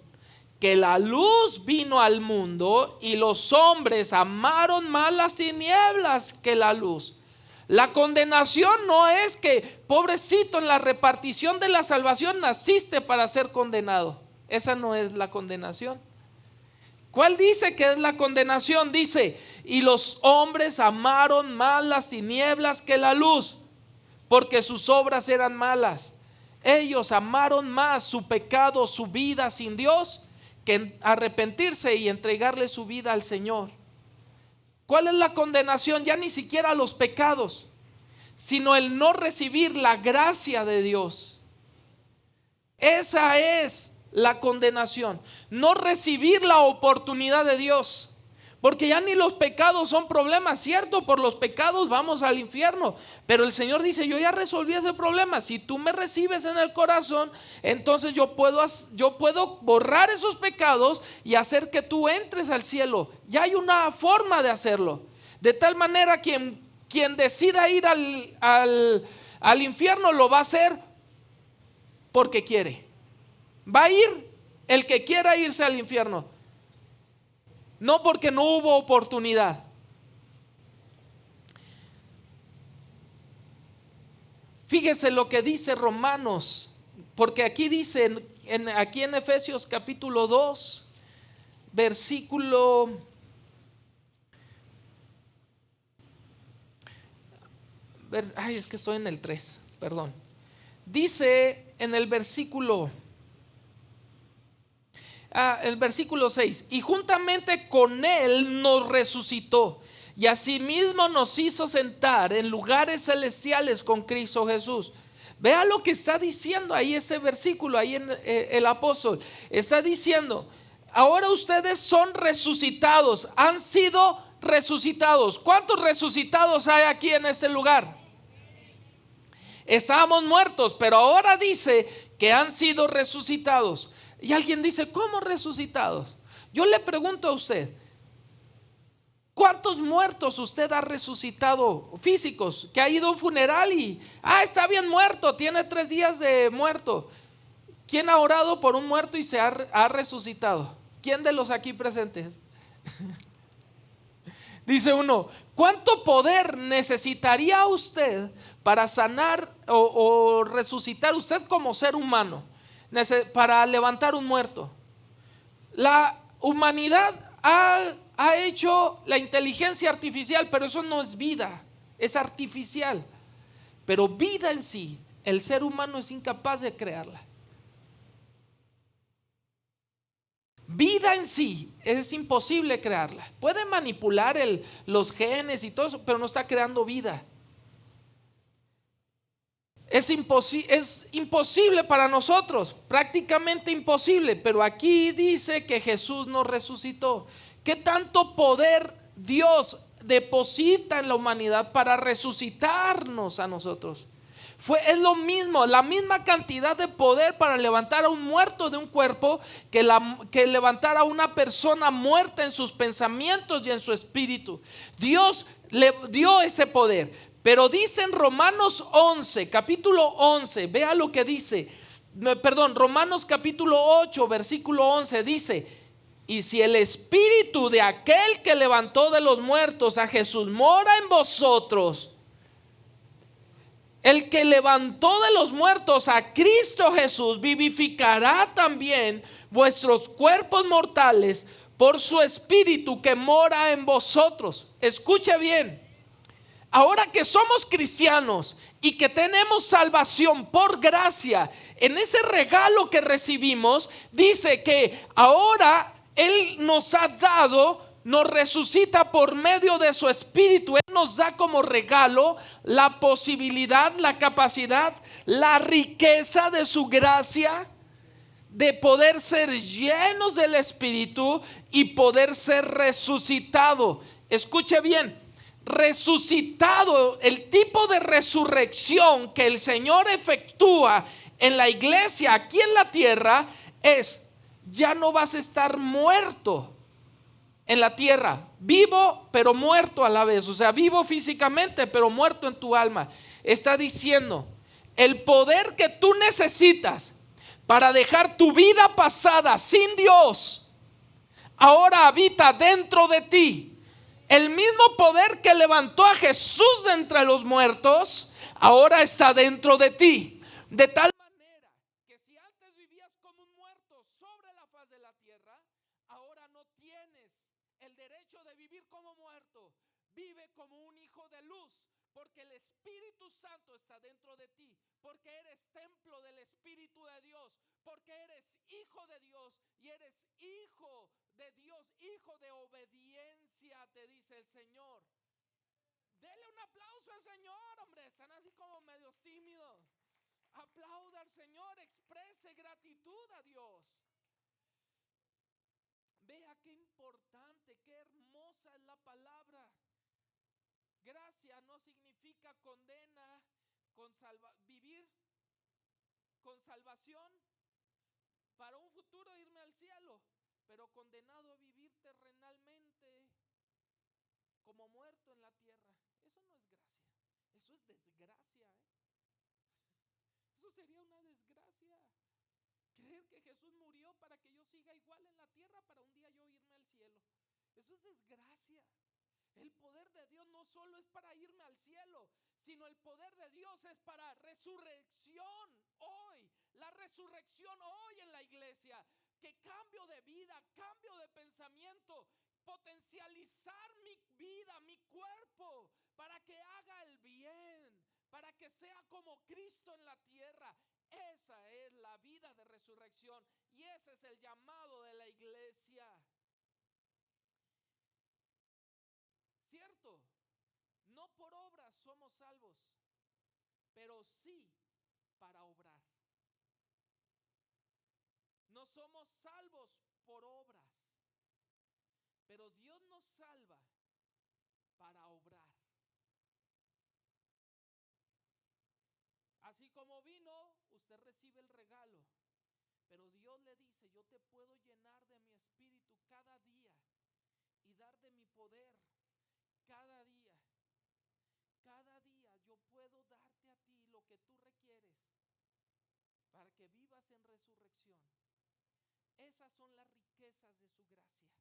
Speaker 1: que la luz vino al mundo, y los hombres amaron más las tinieblas que la luz. La condenación no es que, pobrecito, en la repartición de la salvación naciste para ser condenado. Esa no es la condenación. ¿Cuál dice que es la condenación? Dice: y los hombres amaron más las tinieblas que la luz, porque sus obras eran malas. Ellos amaron más su pecado, su vida sin Dios, que arrepentirse y entregarle su vida al Señor. ¿Cuál es la condenación? Ya ni siquiera los pecados, sino el no recibir la gracia de Dios. Esa es la condenación, no recibir la oportunidad de Dios. Porque ya ni los pecados son problemas, cierto, por los pecados vamos al infierno, pero el Señor dice, yo ya resolví ese problema. Si tú me recibes en el corazón, entonces yo puedo borrar esos pecados y hacer que tú entres al cielo. Ya hay una forma de hacerlo, de tal manera quien decida ir al infierno lo va a hacer porque quiere. Va a ir el que quiera irse al infierno, no porque no hubo oportunidad. Fíjese lo que dice Romanos, porque aquí dice, aquí en Efesios capítulo 2, versículo, es que estoy en el 3, perdón. Dice en el versículo el versículo 6, y juntamente con él nos resucitó y asimismo nos hizo sentar en lugares celestiales con Cristo Jesús. Vea lo que está diciendo ahí ese versículo, ahí en el apóstol está diciendo, ahora ustedes son resucitados, han sido resucitados. ¿Cuántos resucitados hay aquí en este lugar? Estábamos muertos, pero ahora dice que han sido resucitados. Y alguien dice, ¿cómo resucitados? Yo le pregunto a usted, ¿cuántos muertos usted ha resucitado físicos? Que ha ido a un funeral y, está bien muerto, tiene 3 días de muerto. ¿Quién ha orado por un muerto y se ha resucitado? ¿Quién de los aquí presentes? Dice uno, ¿cuánto poder necesitaría usted para sanar o resucitar usted como ser humano? Para levantar un muerto. La humanidad ha hecho la inteligencia artificial, pero eso no es vida, es artificial. Pero vida en sí, el ser humano es incapaz de crearla. Vida en sí es imposible crearla. Puede manipular los genes y todo eso, pero no está creando vida. Es imposible para nosotros, prácticamente imposible, pero aquí dice que Jesús nos resucitó. ¿Qué tanto poder Dios deposita en la humanidad para resucitarnos a nosotros? Es lo mismo, la misma cantidad de poder para levantar a un muerto de un cuerpo que levantar a una persona muerta en sus pensamientos y en su espíritu. Dios le dio ese poder. Pero dice en Romanos 11, capítulo 11, vea lo que dice, Romanos capítulo 8, versículo 11 dice, y si el espíritu de aquel que levantó de los muertos a Jesús mora en vosotros, el que levantó de los muertos a Cristo Jesús vivificará también vuestros cuerpos mortales por su espíritu que mora en vosotros. Escuche bien. Ahora que somos cristianos y que tenemos salvación por gracia, en ese regalo que recibimos, dice que ahora Él nos ha dado, nos resucita por medio de su espíritu. Él nos da como regalo la posibilidad, la capacidad, la riqueza de su gracia, de poder ser llenos del espíritu y poder ser resucitado. Escuche bien. Resucitado, el tipo de resurrección que el Señor efectúa en la iglesia aquí en la tierra es, ya no vas a estar muerto en la tierra, vivo pero muerto a la vez, o sea, vivo físicamente pero muerto en tu alma. Está diciendo, el poder que tú necesitas para dejar tu vida pasada sin Dios, ahora habita dentro de ti. El mismo poder que levantó a Jesús de entre los muertos, ahora está dentro de ti. De tal manera que si antes vivías como un muerto sobre la faz de la tierra, ahora no tienes el derecho de vivir como muerto. Vive como un hijo de luz, porque el Espíritu Santo está dentro de ti, porque eres templo del Espíritu de Dios, porque eres hijo de Dios y eres hijo de Dios, hijo de obediencia, te dice el Señor. Dele un aplauso al Señor, hombre, están así como medios tímidos. Aplauda al Señor, exprese gratitud a Dios. Vea qué importante, qué hermosa es la palabra. Gracia no significa condena, vivir con salvación para un futuro irme al cielo, pero condenado a vivir terrenalmente como muerto en la tierra. Eso no es gracia, eso es desgracia, Eso sería una desgracia. Creer que Jesús murió para que yo siga igual en la tierra para un día yo irme al cielo. Eso es desgracia. El poder de Dios no solo es para irme al cielo, sino el poder de Dios es para resurrección hoy. La resurrección hoy en la iglesia. Que cambio de vida, cambio de pensamiento, potencializar mi vida, mi cuerpo, para que haga el bien, para que sea como Cristo en la tierra. Esa es la vida de resurrección y ese es el llamado de la iglesia. Cierto, no por obras somos salvos, pero sí para obrar. No somos salvos por obras, pero Dios nos salva para obrar. Así como vino, usted recibe el regalo, pero Dios le dice: yo te puedo llenar de mi espíritu cada día y dar de mi poder cada día. Cada día yo puedo darte a ti lo que tú requieres para que vivas en resurrección. Esas son las riquezas de su gracia.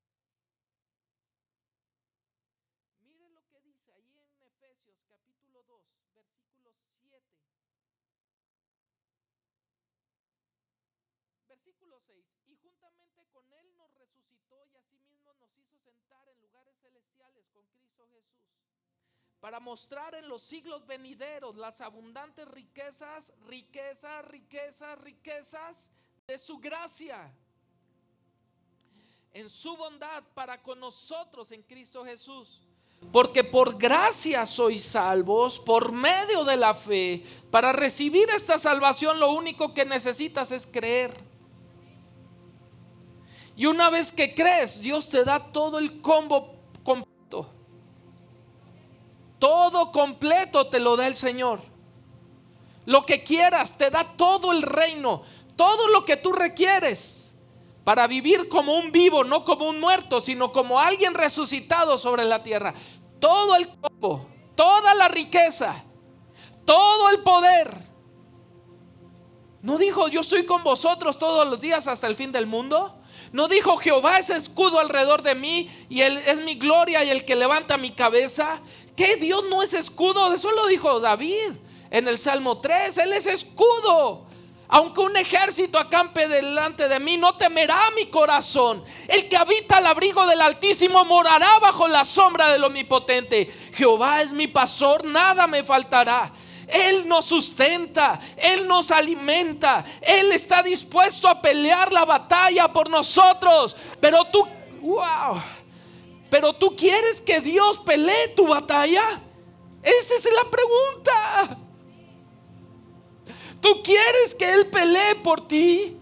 Speaker 1: Mire lo que dice ahí en Efesios capítulo 2, versículo 7. Versículo 6: y juntamente con Él nos resucitó y asimismo nos hizo sentar en lugares celestiales con Cristo Jesús, para mostrar en los siglos venideros las abundantes riquezas de su gracia, en su bondad para con nosotros en Cristo Jesús. Porque por gracia sois salvos por medio de la fe. Para recibir esta salvación lo único que necesitas es creer. Y una vez que crees, Dios te da todo el combo completo. Todo completo te lo da el Señor. Lo que quieras, te da todo el reino, todo lo que tú requieres para vivir como un vivo, no como un muerto, sino como alguien resucitado sobre la tierra. Todo el combo, toda la riqueza, todo el poder. ¿No dijo: yo estoy con vosotros todos los días hasta el fin del mundo? ¿No dijo: Jehová es escudo alrededor de mí y Él es mi gloria y el que levanta mi cabeza? ¿Qué Dios no es escudo? Eso lo dijo David en el Salmo 3. Él es escudo. Aunque un ejército acampe delante de mí, no temerá mi corazón. El que habita al abrigo del Altísimo morará bajo la sombra del Omnipotente. Jehová es mi pastor, nada me faltará. Él nos sustenta, Él nos alimenta, Él está dispuesto a pelear la batalla por nosotros. Pero tú quieres que Dios pelee tu batalla. Esa es la pregunta. ¿Tú quieres que Él pelee por ti?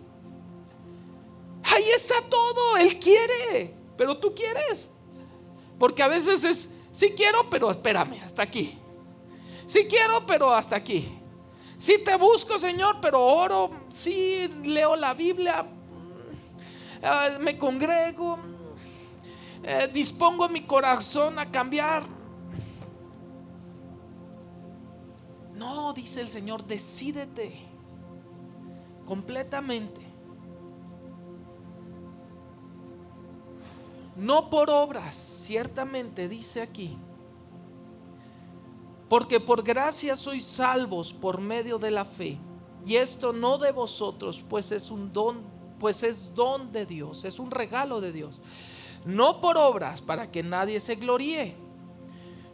Speaker 1: Ahí está todo. Él quiere, pero tú quieres. Porque a veces es: sí quiero, pero espérame, hasta aquí. Sí quiero, pero hasta aquí. Sí te busco, Señor, pero oro. Sí leo la Biblia, me congrego, dispongo mi corazón a cambiar. No, dice el Señor: decídete completamente. No por obras, ciertamente dice aquí. Porque por gracia sois salvos por medio de la fe. Y esto no de vosotros, pues es un don, pues es don de Dios, es un regalo de Dios. No por obras, para que nadie se gloríe.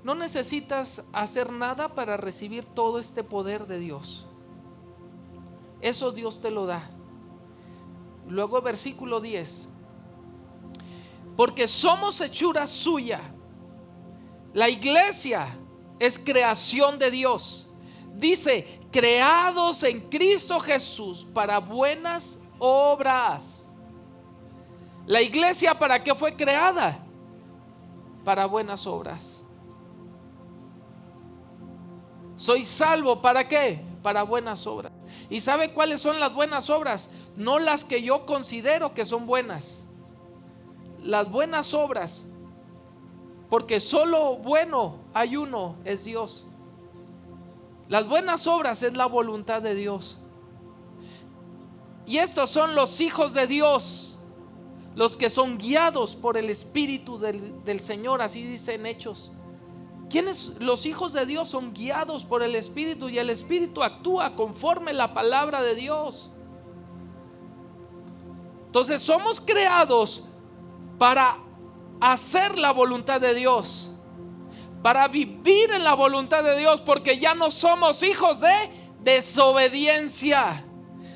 Speaker 1: no necesitas hacer nada para recibir todo este poder de Dios. Eso Dios te lo da. Luego versículo 10. Porque somos hechura suya. La iglesia es creación de Dios. Dice, creados en Cristo Jesús para buenas obras. La iglesia, ¿para qué fue creada? Para buenas obras. Soy salvo, ¿para qué? Para buenas obras. ¿Y sabe cuáles son las buenas obras? No las que yo considero que son buenas. Las buenas obras, porque solo bueno hay uno, es Dios. Las buenas obras es la voluntad de Dios. Y estos son los hijos de Dios, los que son guiados por el Espíritu del Señor, así dice en Hechos. ¿Quiénes? Los hijos de Dios son guiados por el Espíritu, y el Espíritu actúa conforme la palabra de Dios. Entonces somos creados para hacer la voluntad de Dios, para vivir en la voluntad de Dios, porque ya no somos hijos de desobediencia.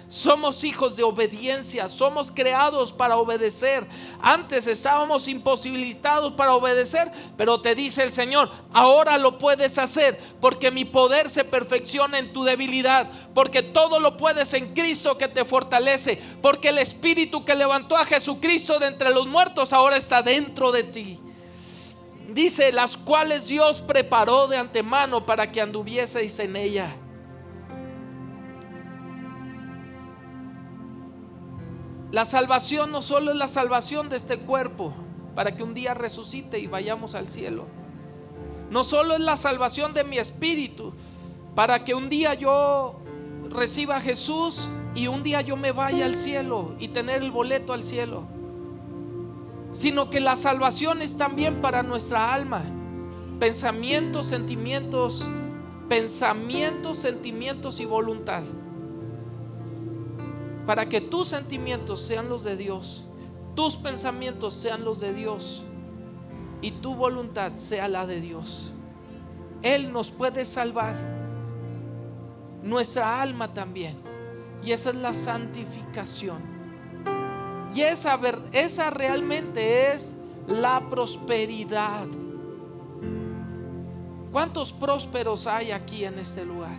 Speaker 1: Somos hijos de obediencia, somos creados para obedecer. Antes estábamos imposibilitados para obedecer, pero te dice el Señor, ahora lo puedes hacer, porque mi poder se perfecciona en tu debilidad, porque todo lo puedes en Cristo que te fortalece, porque el Espíritu que levantó a Jesucristo de entre los muertos ahora está dentro de ti. Dice, las cuales Dios preparó de antemano para que anduvieseis en ella. La salvación no solo es la salvación de este cuerpo, para que un día resucite y vayamos al cielo. No solo es la salvación de mi espíritu, para que un día yo reciba a Jesús y un día yo me vaya al cielo y tener el boleto al cielo, sino que la salvación es también para nuestra alma. Pensamientos, sentimientos y voluntad. Para que tus sentimientos sean los de Dios, tus pensamientos sean los de Dios y tu voluntad sea la de Dios. Él nos puede salvar, nuestra alma también, y esa es la santificación. Y esa realmente es la prosperidad. ¿Cuántos prósperos hay aquí en este lugar?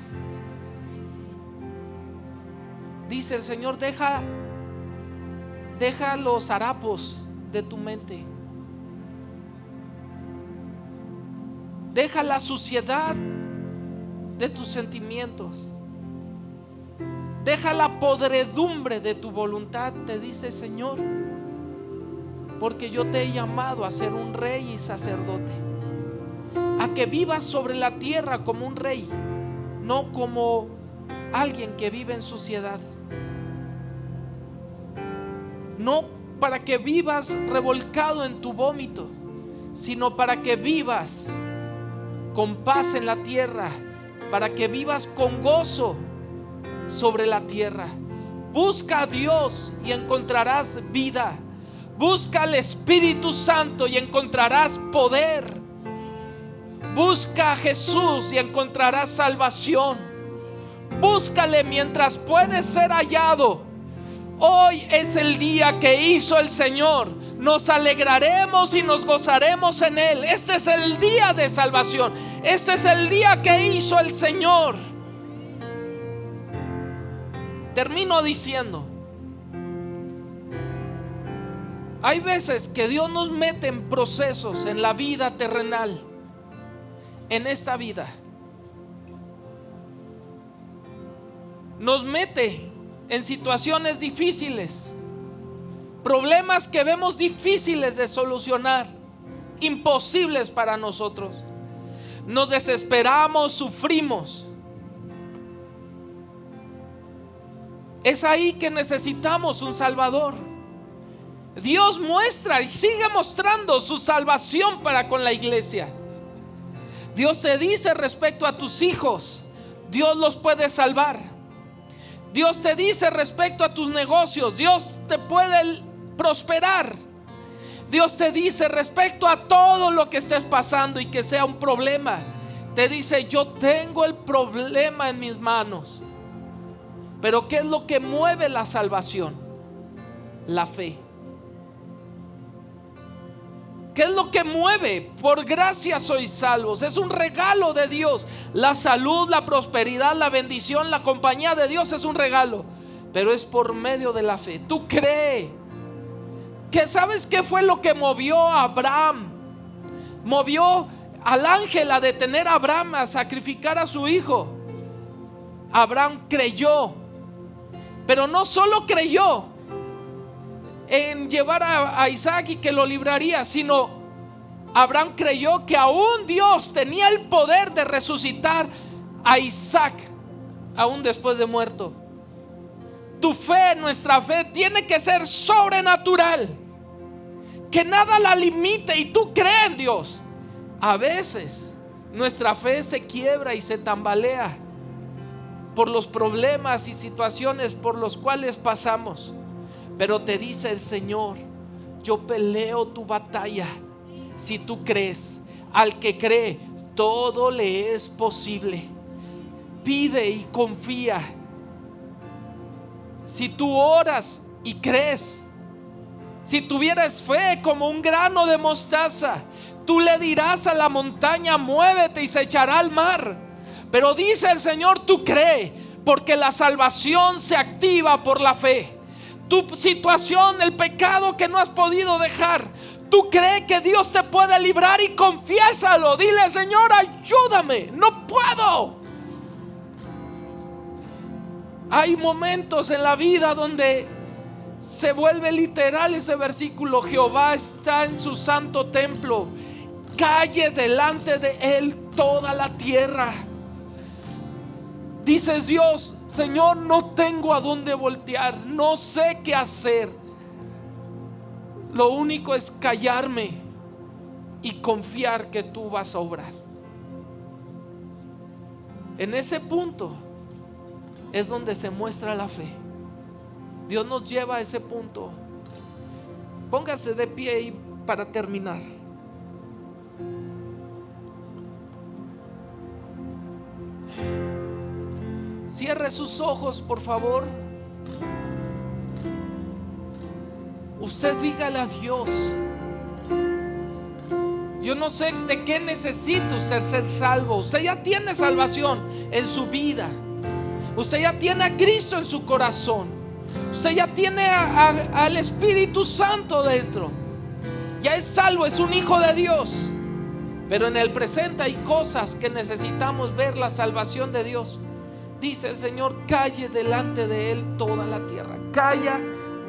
Speaker 1: Dice el Señor, deja los harapos de tu mente. Deja la suciedad de tus sentimientos. Deja la podredumbre de tu voluntad, te dice el Señor, porque yo te he llamado a ser un rey y sacerdote, a que vivas sobre la tierra como un rey, no como alguien que vive en suciedad. No para que vivas revolcado en tu vómito, sino para que vivas con paz en la tierra, para que vivas con gozo sobre la tierra. Busca a Dios y encontrarás vida. Busca al Espíritu Santo y encontrarás poder. Busca a Jesús y encontrarás salvación. Búscale mientras puedes ser hallado. Hoy es el día que hizo el Señor. Nos alegraremos y nos gozaremos en Él. Ese es el día de salvación. Ese es el día que hizo el Señor. Termino diciendo, hay veces que Dios nos mete en procesos en la vida terrenal, en esta vida. Nos mete en situaciones difíciles, problemas que vemos difíciles de solucionar, imposibles para nosotros. Nos desesperamos, sufrimos. Es ahí que necesitamos un Salvador. Dios muestra y sigue mostrando su salvación para con la iglesia. Dios te dice respecto a tus hijos, Dios los puede salvar. Dios te dice respecto a tus negocios, Dios te puede prosperar. Dios te dice respecto a todo lo que estés pasando y que sea un problema, te dice: yo tengo el problema en mis manos. Pero ¿qué es lo que mueve la salvación? La fe. ¿Qué es lo que mueve? Por gracia sois salvos. Es un regalo de Dios. La salud, la prosperidad, la bendición, la compañía de Dios es un regalo, pero es por medio de la fe. Tú crees que, ¿sabes qué fue lo que movió a Abraham? Movió al ángel a detener a Abraham a sacrificar a su hijo. Abraham creyó, pero no solo creyó en llevar a Isaac y que lo libraría, sino Abraham creyó que aún Dios tenía el poder de resucitar a Isaac aún después de muerto. Tu fe, nuestra fe, tiene que ser sobrenatural, que nada la limite y tú crees en Dios. A veces nuestra fe se quiebra y se tambalea por los problemas y situaciones por los cuales pasamos. Pero te dice el Señor: yo peleo tu batalla. Si tú crees, al que cree, todo le es posible. Pide y confía. Si tú oras y crees, si tuvieras fe como un grano de mostaza, tú le dirás a la montaña: muévete, y se echará al mar. Pero dice el Señor: tú cree, porque la salvación se activa por la fe. Tu situación, el pecado que no has podido dejar, tú crees que Dios te puede librar y confiésalo. Dile: Señor, ayúdame, no puedo. Hay momentos en la vida donde se vuelve literal ese versículo: Jehová está en su santo templo, calle delante de él toda la tierra. Dices: Dios, Señor, no tengo a dónde voltear, no sé qué hacer. Lo único es callarme y confiar que tú vas a obrar. En ese punto es donde se muestra la fe. Dios nos lleva a ese punto. Póngase de pie y para terminar. Cierre sus ojos, por favor. Usted dígale a Dios: yo no sé de qué necesita usted ser salvo. Usted ya tiene salvación en su vida. Usted ya tiene a Cristo en su corazón. Usted ya tiene al Espíritu Santo dentro. Ya es salvo, es un hijo de Dios. Pero en el presente hay cosas que necesitamos ver la salvación de Dios. Dice el Señor: calle delante de él toda la tierra. Calla,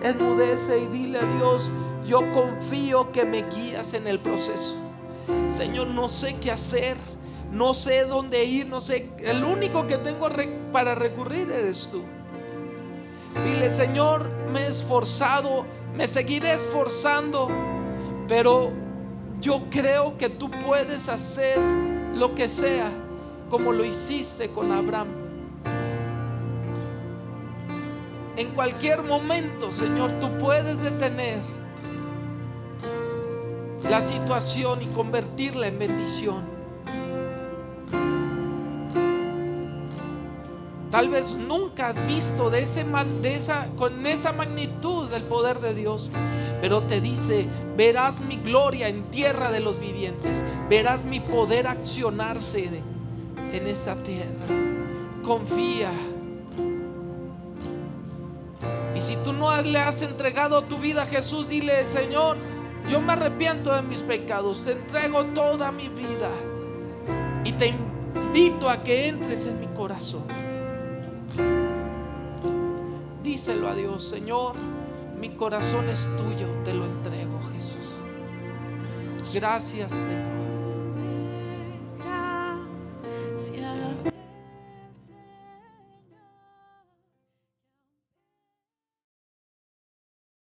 Speaker 1: enmudece y dile a Dios: yo confío que me guías en el proceso. Señor, no sé qué hacer, no sé dónde ir, no sé. El único que tengo para recurrir eres tú. Dile: Señor, me he esforzado, me seguiré esforzando, pero yo creo que tú puedes hacer lo que sea, como lo hiciste con Abraham. En cualquier momento, Señor, tú puedes detener la situación y convertirla en bendición. Tal vez nunca has visto con esa magnitud el poder de Dios, pero te dice: verás mi gloria en tierra de los vivientes, verás mi poder accionarse en esa tierra. Confía. Y si tú no le has entregado tu vida a Jesús, dile: Señor, yo me arrepiento de mis pecados, te entrego toda mi vida y te invito a que entres en mi corazón. Díselo a Dios: Señor, mi corazón es tuyo, te lo entrego, Jesús. Gracias, Señor.
Speaker 2: Gracias.